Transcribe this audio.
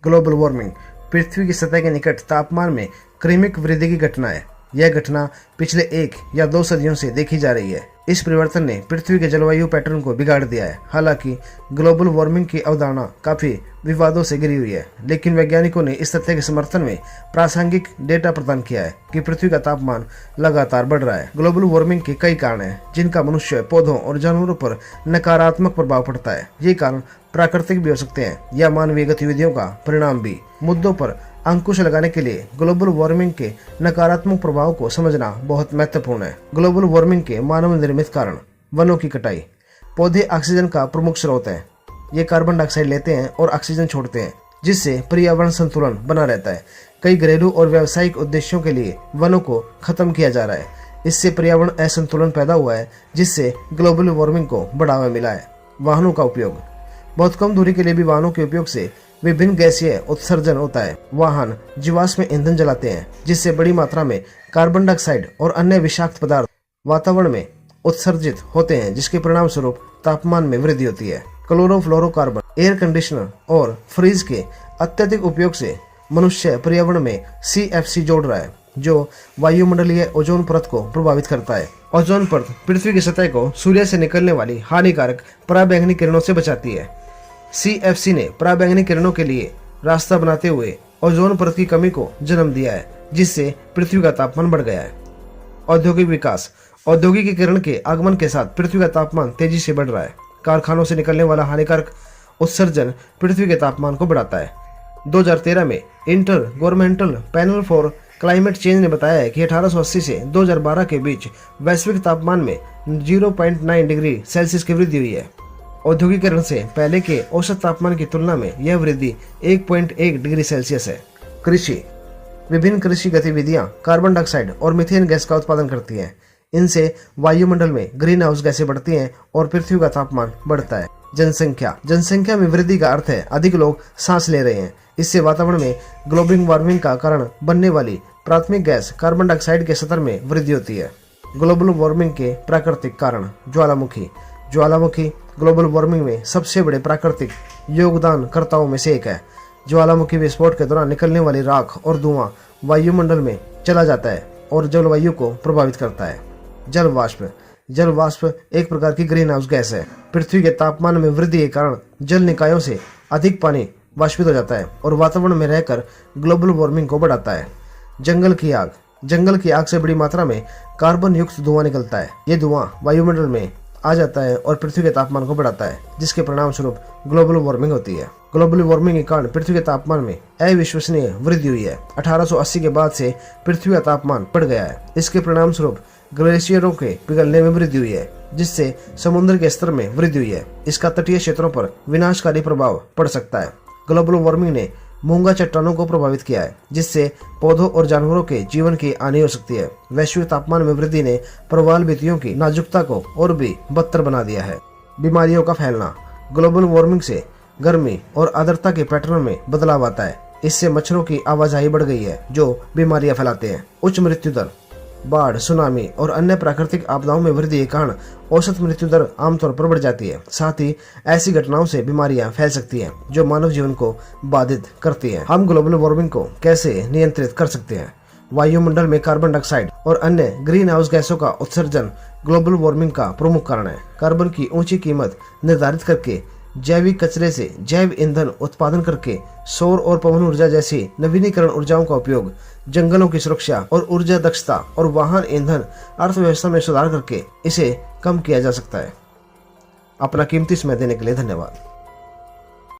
Global warming पृथ्वी की सतह के निकट तापमान में क्रमिक वृद्धि की घटना है। यह घटना पिछले 1 या 2 सदियों से देखी जा रही है। इस परिवर्तन ने पृथ्वी के जलवायु पैटर्न को बिगाड़ दिया है। हालांकि ग्लोबल वार्मिंग की अवधारणा काफी विवादों से घिरी हुई है, लेकिन वैज्ञानिकों ने इस तथ्य के समर्थन में प्रासंगिक डेटा प्रदान किया है कि पृथ्वी का तापमान लगातार बढ़ रहा है। ग्लोबल वार्मिंग के कई कारण हैं, जिनका मनुष्य, पौधों और जानवरों पर नकारात्मक प्रभाव पड़ता है। ये कारण प्राकृतिक भी हो सकते हैं या मानवीय गतिविधियों का परिणाम भी। मुद्दों पर अंकुश लगाने के लिए ग्लोबल वार्मिंग के नकारात्मक प्रभाव को समझना बहुत महत्वपूर्ण है। ग्लोबल वार्मिंग के मानव निर्मित कारण: वनों की कटाई। पौधे ऑक्सीजन का प्रमुख स्रोत हैं। ये कार्बन डाइऑक्साइड लेते हैं और ऑक्सीजन छोड़ते हैं, जिससे पर्यावरण संतुलन बना रहता है। कई घरेलू और व्यावसायिक उद्देश्यों के लिए वनों को खत्म किया जा रहा है। इससे पर्यावरण असंतुलन पैदा हुआ है, जिससे ग्लोबल वार्मिंग को बढ़ावा मिला है। वाहनों का उपयोग। बहुत कम दूरी के लिए भी वाहनों के उपयोग से विभिन्न गैसीय उत्सर्जन होता है। वाहन जीवाश्म ईंधन जलाते हैं, जिससे बड़ी मात्रा में कार्बन डाइऑक्साइड और अन्य विषाक्त पदार्थ वातावरण में उत्सर्जित होते हैं, जिसके परिणाम स्वरूप तापमान में वृद्धि होती है। क्लोरोफ्लोरोकार्बन। एयर कंडीशनर और फ्रीज के अत्यधिक उपयोग से मनुष्य पर्यावरण में CFC जोड़ रहा है, जो वायुमंडलीय ओजोन परत को प्रभावित करता है। ओजोन परत पृथ्वी की सतह को सूर्य से निकलने वाली हानिकारक पराबैंगनी किरणों से बचाती है। CFC ने पराबैंगनी किरणों के लिए रास्ता बनाते हुए ओजोन परत की कमी को जन्म दिया है, जिससे पृथ्वी का तापमान बढ़ गया है। औद्योगिक विकास। औद्योगिकीकरण के आगमन के साथ पृथ्वी का तापमान तेजी से बढ़ रहा है। कारखानों से निकलने वाला हानिकारक उत्सर्जन पृथ्वी के तापमान को बढ़ाता है। 2013 में inter governmental panel for climate change ने बताया है कि 1880 से 2012 के बीच वैश्विक तापमान में 0.9 डिग्री सेल्सियस की वृद्धि हुई है। औद्योगिकीकरण से पहले के औसत तापमान की तुलना में यह वृद्धि 1.1 डिग्री सेल्सियस है। कृषि। विभिन्न कृषि गतिविधियां कार्बन डाइऑक्साइड और मीथेन गैस का उत्पादन करती हैं। इनसे वायुमंडल में ग्रीन हाउस गैसें बढ़ती हैं और पृथ्वी का तापमान बढ़ता है। जनसंख्या। जनसंख्या में वृद्धि का अर्थ है अधिक लोग सांस ले रहे हैं। इससे वातावरण में ग्लोबल वार्मिंग का कारण बनने वाली प्राथमिक गैस कार्बन डाइऑक्साइड के स्तर में वृद्धि होती है। ग्लोबल वार्मिंग के प्राकृतिक कारण। ज्वालामुखी। ज्वालामुखी ग्लोबल वार्मिंग में सबसे बड़े प्राकृतिक योगदानकर्ताओं में से एक है। ज्वालामुखी विस्फोट के दौरान निकलने वाली राख और धुआं वायुमंडल में चला जाता है और जलवायु को प्रभावित करता है। जल वाष्प। जल वाष्प एक प्रकार की ग्रीन हाउस गैस है। पृथ्वी के तापमान में वृद्धि के कारण जल निकायों से अधिक पानी वाष्पित हो जाता है और वातावरण में रहकर ग्लोबल वार्मिंग को बढ़ाता है। जंगल की आग। जंगल की आग से बड़ी मात्रा में कार्बन युक्त धुआं निकलता है। ये धुआं वायुमंडल में आ जाता है और पृथ्वी के तापमान को बढ़ाता है, जिसके परिणाम स्वरूप ग्लोबल वार्मिंग होती है। ग्लोबल वार्मिंग के कारण पृथ्वी के तापमान में अविश्वसनीय वृद्धि हुई है। 1880 के बाद से पृथ्वी का तापमान बढ़ गया है। इसके परिणाम स्वरूप ग्लेशियरों के पिघलने में वृद्धि हुई है, जिससे समुद्र के स्तर में वृद्धि हुई है। इसका तटीय क्षेत्रों पर विनाशकारी प्रभाव पड़ सकता है। ग्लोबल वार्मिंग ने मूंगा चट्टानों को प्रभावित किया है, जिससे पौधों और जानवरों के जीवन की हानि हो सकती है। वैश्विक तापमान में वृद्धि ने प्रवाल भित्तियों की नाजुकता को और भी बदतर बना दिया है। बीमारियों का फैलना। ग्लोबल वार्मिंग से गर्मी और आर्द्रता के पैटर्न में बदलाव आता है। इससे मच्छरों की आवाजाही बढ़ गई है, जो बीमारियां फैलाते हैं। उच्च मृत्यु दर। बाढ़, सुनामी और अन्य प्राकृतिक आपदाओं में वृद्धि के कारण औसत मृत्यु दर आमतौर पर बढ़ जाती है। साथ ही ऐसी घटनाओं से बीमारियां फैल सकती हैं, जो मानव जीवन को बाधित करती हैं। हम ग्लोबल वार्मिंग को कैसे नियंत्रित कर सकते हैं? वायुमंडल में कार्बन डाइऑक्साइड और अन्य ग्रीन हाउस गैसों का उत्सर्जन ग्लोबल वार्मिंग का प्रमुख कारण है। कार्बन की ऊंची कीमत निर्धारित करके जैविक कचरे से जैव ईंधन उत्पादन करके सौर और पवन ऊर्जा जैसी नवीनीकरण ऊर्जाओं का उपयोग, जंगलों की सुरक्षा और ऊर्जा दक्षता और वाहन ईंधन अर्थव्यवस्था में सुधार करके इसे कम किया जा सकता है। अपना कीमती समय देने के लिए धन्यवाद।